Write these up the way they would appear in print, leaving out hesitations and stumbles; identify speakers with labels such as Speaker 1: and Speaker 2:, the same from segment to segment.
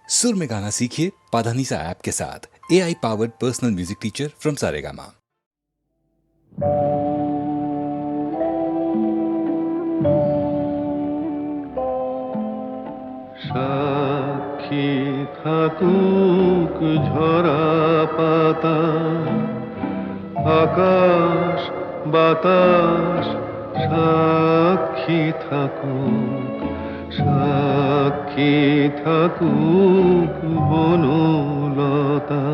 Speaker 1: सुर में गाना सीखिए पाधानीसा ऐप के साथ। AI powered personal music teacher from Saregama.
Speaker 2: সাক্ষী থাকুক ঝরা পাতা, আকাশ বাতাস সাক্ষী থাকুক, সাক্ষী থাকুক বনলতা।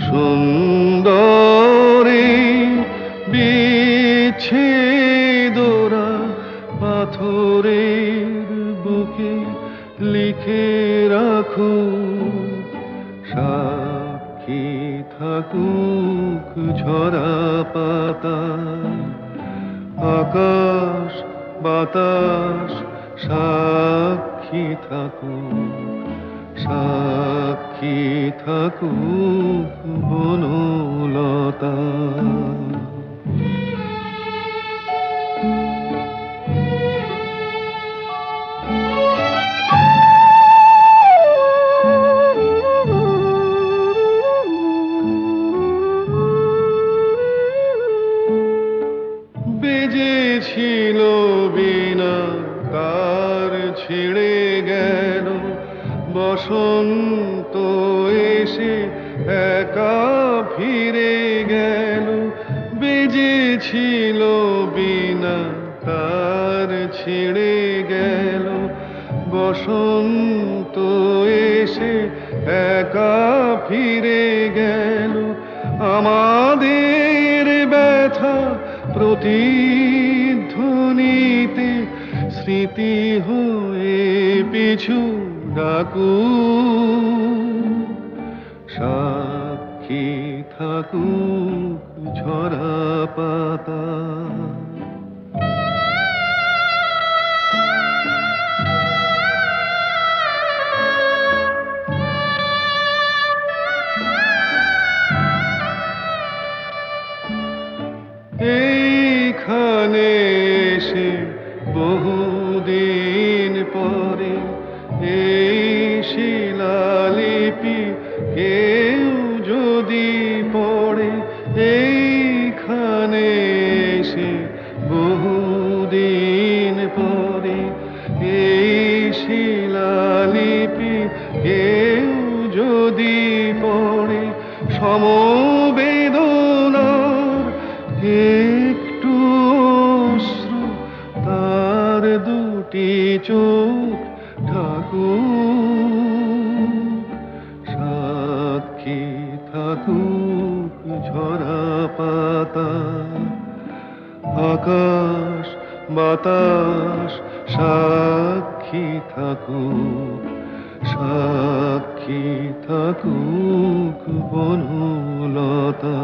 Speaker 2: সুন্দরী বিচ্ছেদরা পাথরের বুকে লিখে রাখুক, সাক্ষী থাকুক ঝরা পাতা, আকাশ বাতাস সাক্ষী থাকুক, সাক্ষী থাকুক বনলতা। বেজেছিল বিনা তার ছিঁড়ে গেল, বসন্ত এসে একা ফিরে গেল। বেজেছিল বিনা তার ছিঁড়ে গেল, বসন্ত এসে একা ফিরে গেল। আমাদের ব্যথা প্রতিধ্বনিতে স্মৃতি হয়ে পিছু ডাকুক, সাক্ষী থাকুক ঝরা পাতা। এইখানে এসে বহুদিন পরে এই শিলালিপি কেউ যদি পড়ে, এইখানে এসে বহুদিন পরে এই শিলালিপি কেউ যদি পড়ে, সমবেদনার একটু অশ্রু তার দুটি চোখ ঠাকুর, সাক্ষী থাকুক ঝরা পাতা, আকাশ বাতাস সাক্ষী থাকুক, সাক্ষী থাকুক বনলতা।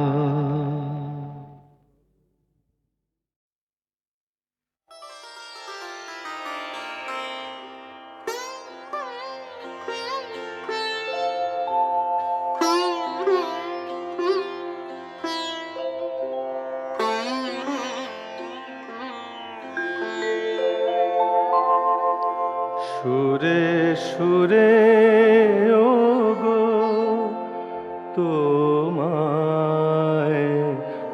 Speaker 2: সুরে সুরে ওগো তোমায়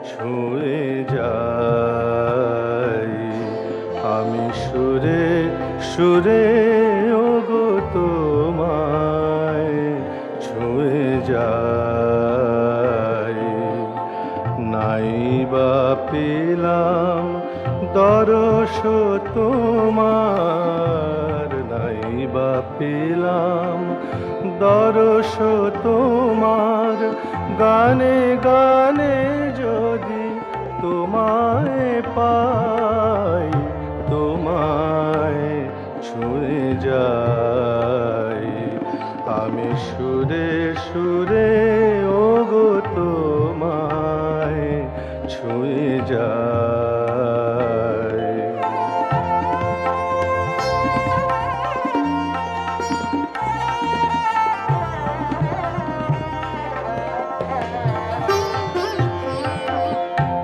Speaker 2: ছুঁয়ে যাই, আমি সুরে সুরে ওগো তোমায় ছুঁয়ে যাই। নাই বা পেলাম দরস তোমার, নাই বা পেলাম দরস তোমার, গানে গানে যদি তোমায় পাই, তোমায় ছুঁয়ে যাই। আমি সুরে সুরে ওগো তোমায় ছুঁয়ে যাই।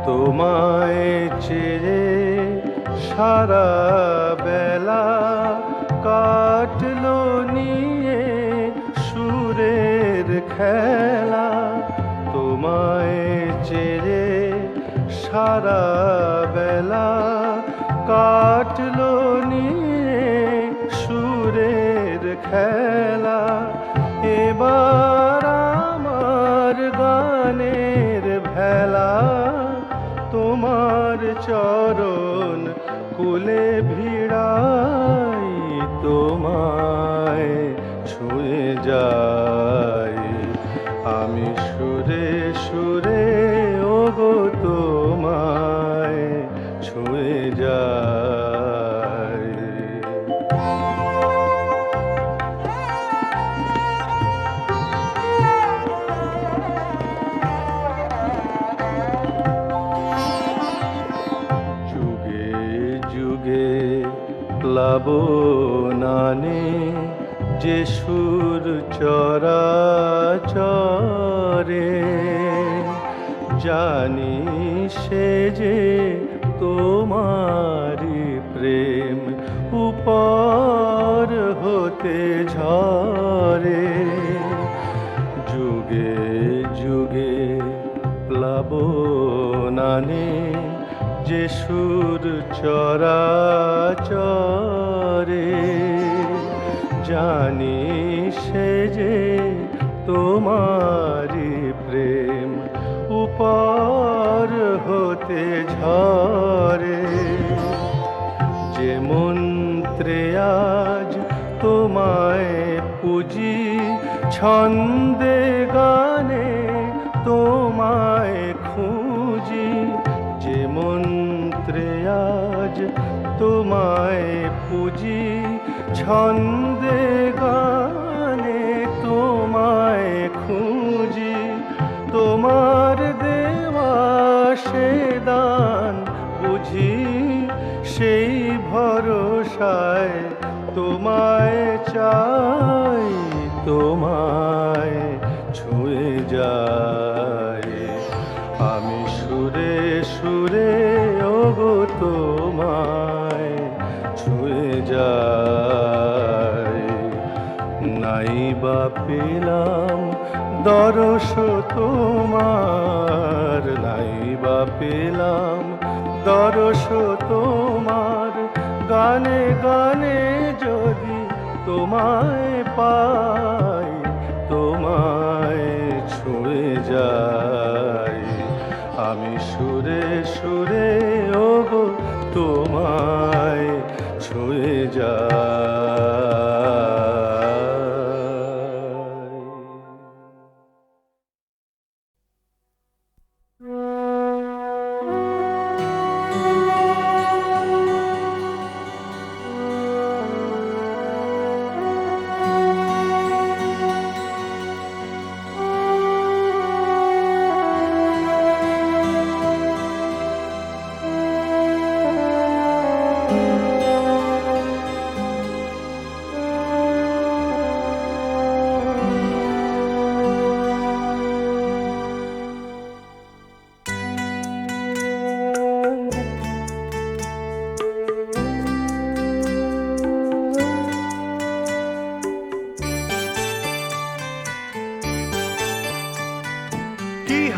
Speaker 2: তোমায় চেয়ে সারা বেলা কাটলো নিয়ে খেলা তোমায় চেয়ে সারা বেলা কাটলো নিয়ে সুরের খেলা। এবার আমার গানের ভেলা তোমার চরণ কুলে ভিড়াই, তোমায় ছুঁয়ে যাই আমি সুরে সুরে, ওগো তোমায় ছুঁয়ে যাই। যুগে যুগে প্লাবনানে যে সুর চরাচরে, জানি সে যে তোমারি প্রেম উপর হতে ঝরে। যুগে যুগে প্লাবনানে যে সুর চরাচরে, জানি সে যে তোমারি প্রেম উপর হতে ঝরে। যে মন্ত্রে আজ তোমায় পুজি, ছন্দে গানে তোমায় খুঁজি। যে মন্ত্রে আজ তোমায় পুজি, ছন্দে গানে তোমায় খুঁজি। তোমার দেওয়া সে দান বুঝি, সেই ভরসায় তোমায় চাই, তোমায় ছুঁয়ে যাই আমি সুরে সুরে, ওগো তোমায় ছুঁয়ে যাই। নাই বা পেলাম দরস তোমার, নাই বা পেলাম দরস তোমার, গানে গানে যদি তোমায় পাই, তোমায় ছুঁয়ে যাই আমি সুরে সুরে, ওগো তোমায় ছুঁয়ে যাই।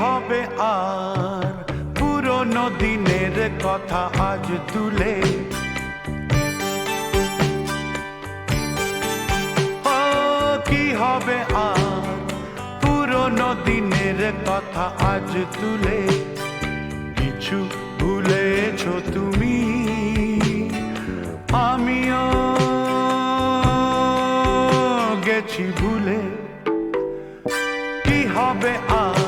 Speaker 3: হবে আর পুরনো দিনের কথা আজ তুলে, ও কি হবে আর পুরনো দিনের কথা আজ তুলে। কিছু ভুলেছো তুমি, আমিও গেছি ভুলে। কি হবে আর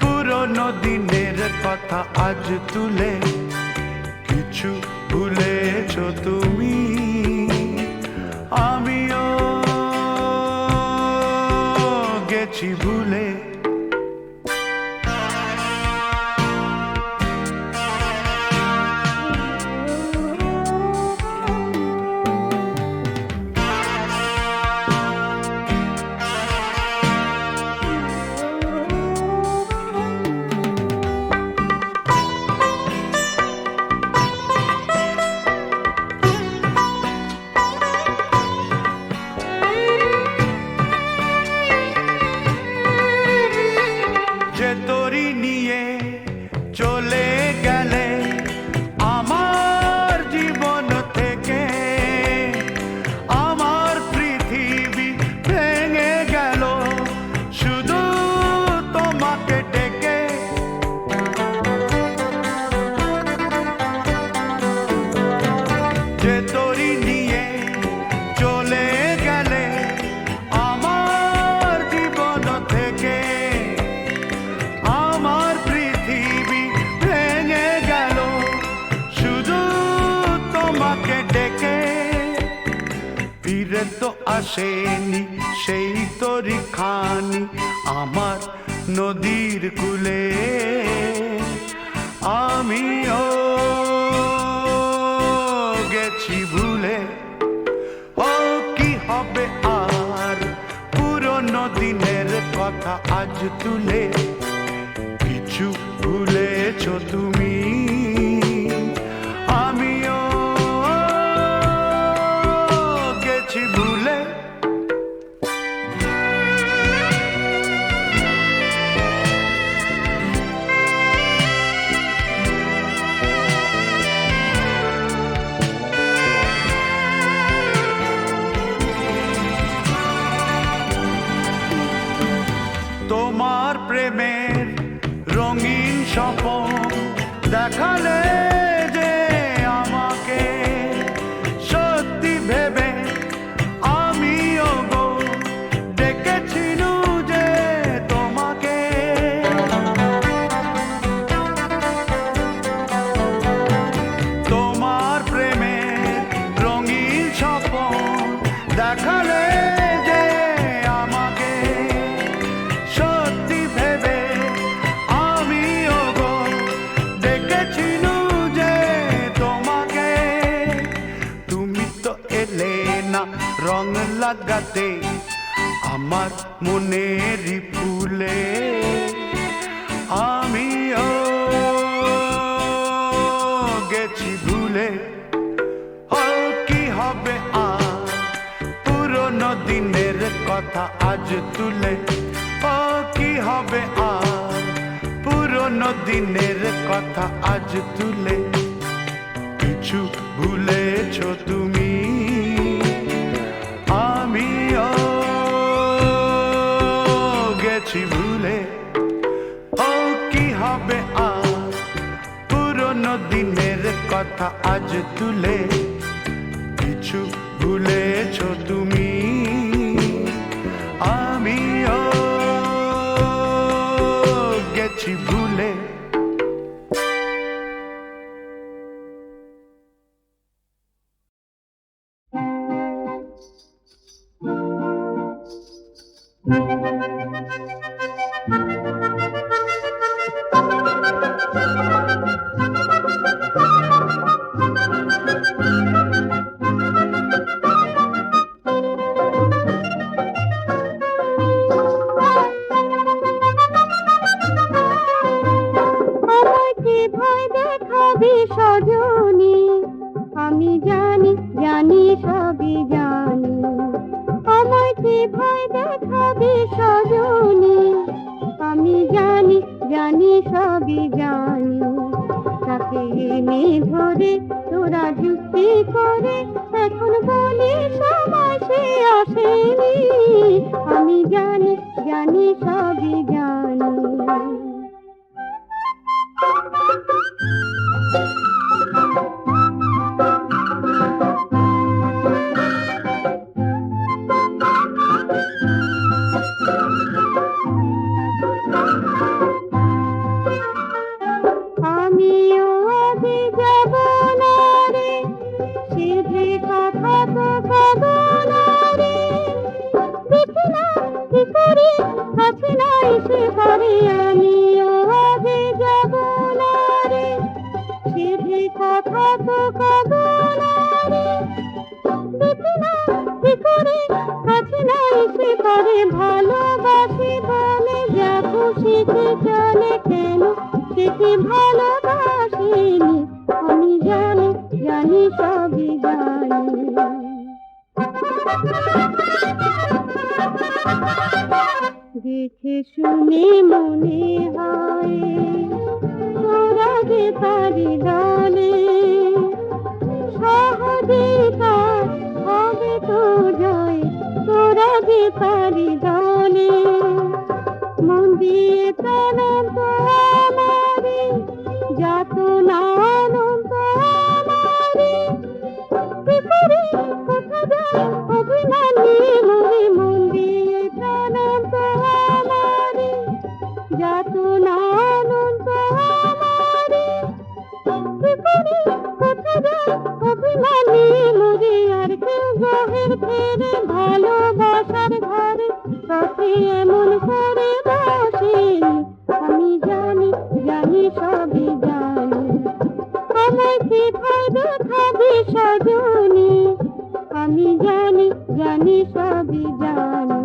Speaker 3: পুরনো দিনের কথা আজ তুলে। কিছু ভুলেছো তুমি, আমিও গেছি ভুলে। ফিরে তো আসেনি সেই তরি খানি আমার নদীর কূলে। আমিও গেছি ভুলে। ও কি হবে আর পুরনো দিনের কথা আজ তুলে, কিছু ভুলেছো তুমি, আমিও গেছি ভুলে। তোমার প্রেমের রঙিন স্বপন দেখালে যে আমাকে, সত্যি ভেবে আমিও গো ডেকেছিলু যে তোমাকে। তোমার প্রেমের রঙিন স্বপন দেখালে যে আমাকে, সত্যি ভেবে আমিও গো ডেকেছিলু যে তোমাকে। তুমি তো এলে না রং লাগাতে আমার মনেরই ফুলে, আমিও গেছি ভুলে। ও কি হবে আর পুরনো দিনের কথা আজ তুলে, ও কি হবে আর পুরনো দিনের কথা আজ তুলে, কিছু ভুলেছো তুমি, আমিও গেছি ভুলে। ও কি হবে আর পুরনো দিনের কথা আজ তুলে, কিছু ভুলেছো তুমি, আমিও গেছি ভুলে।
Speaker 4: আমাকে ভয় দেখাবি সজনী, আমি জানি জানি সবই জানি। আমাকে ভয় দেখাবি সজনী, আমি জানি জানি সবই জানি। তাকে এনে ধরে তোরা যুক্তি করে এখন বলি সময় সে আসেনি। আমি জানি জানি সবই জানি। আমিও আগে যাব না রে, সিধে কথা তো কব না রে। দেখি না কি করি কাছে না এসে পারে, আমিও আগে যাব না রে, সিধে কথা তো কব না রে। দেখি না কি করি কাছে না এসে পারে, ভালোবাসি বলে যা খুশিতে চলে কেন সে কি ভালোবাসিনি। আমি জানি জানি সবই জানি। দেখে শুনে মনে হয় তোরা যে পারি দলে, সহজে তার হবে তো জয়, তোরা যে পারি দলে। মন দিয়ে প্রাণান্ত আমারে, যাত না অনন্ত আমারে। কি করে কোথা যায় অভিমানী মরে, মন দিয়ে প্রাণান্ত আমারে, যাত না অনন্ত আমারে। কি করে কোথা যায় অভিমানী মরে, আর কেউ জহের ফেরে পথে এমন করে বসেন, আমি জানি জানি সবই জানি। আমায় কি ভয় দেখাবে সজনী, আমি জানি জানি সবই জানি।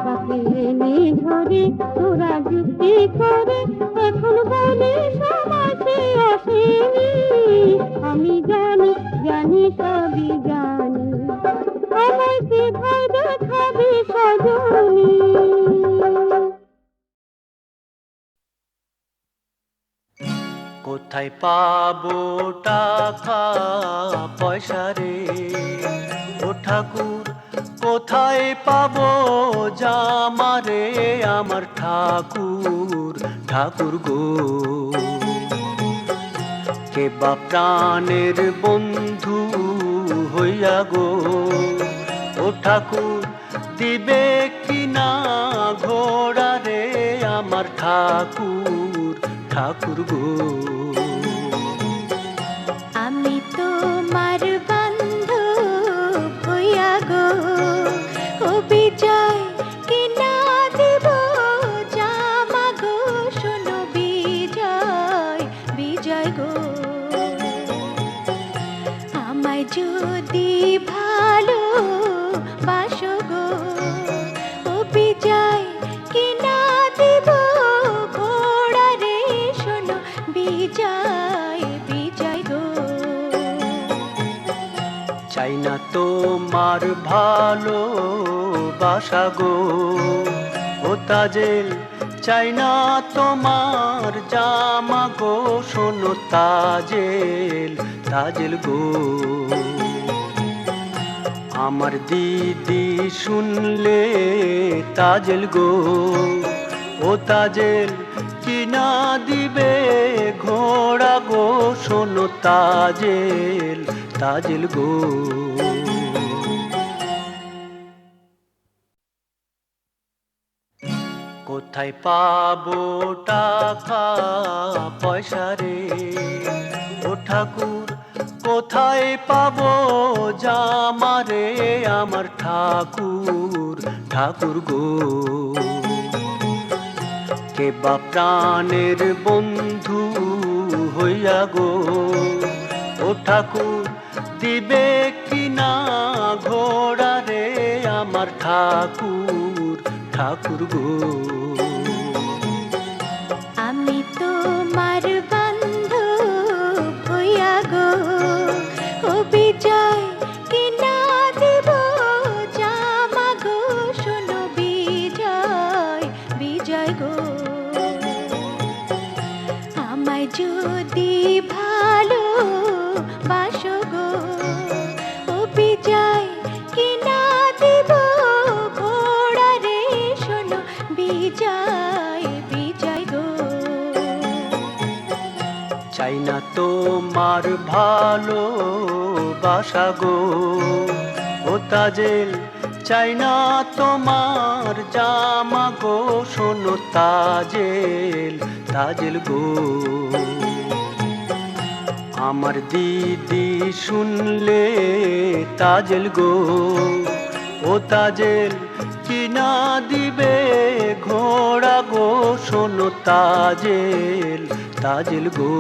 Speaker 4: তাকে এনে ধরে তোরা যুক্তি করে এখন বলে সমাজে আসেনি, আমি জানি জানি সবই জানি। আমায় কি ভয় দেখাবে সজনী।
Speaker 5: কোথায় পাবো টাকা পয়সা রে ও ঠাকুর, কোথায় পাবো জামা রে আমার ঠাকুর, ঠাকুর গো। কে বা প্রাণের বন্ধু হইয়া গো ও ঠাকুর, দিবে কিনা ঘোড়া রে আমার ঠাকুর, ঠাকুর গো।
Speaker 6: আমি তোমার বান্ধব হইয়া গো ও বিজয়, কিনা দিব জামা গো শোনো বিজয়, বিজয় গো। আমায় যদি ভালো বাসো গো ও বিজয়, কিনা দিব ঘোড়া রে শোনো বিজয়, বিজয় গো।
Speaker 5: চাই না তোমার ভালো বাসা গো ও তাজেল, চাই না তোমার জামা গো শোনো তাজেল, তাজেল গো। আমার দিদি শুনলে তাজেল গো ও তাজেল, কিনা দিবে ঘোড়া গো শোনো তাজেল, তাজেল গো। কোথায় পাবো টাকা পয়সা রে ও ঠাকুর, কোথায় পাবো জামা রে আমার ঠাকুর, ঠাকুর গো। কে বা প্রাণের বন্ধু হইয়া গো ও ঠাকুর, দিবে কিনা ঘোড়া রে আমার ঠাকুর, ঠাকুর গো।
Speaker 6: আমি তোমার বান্ধব হইয়া গো ও বিজয়, কিনা দিব জামা গো শোনো বিজয়, বিজয় গো। আমায় যদি ভালো বাসো গো ও বিজয়, কিনা দিব ঘোড়া রে শোনো বিজয়, বিজয় গো।
Speaker 5: চাই না তোমার ভালো বাসা গো ও তাজেল, চাই না তোমার জামা গো শোনো তাজেল, তাজেল গো। আমার দিদি শুনলে তাজেল গো ও তাজেল, কিনা দিবে ঘোড়া গো শোনো তাজেল, তাজেল গো।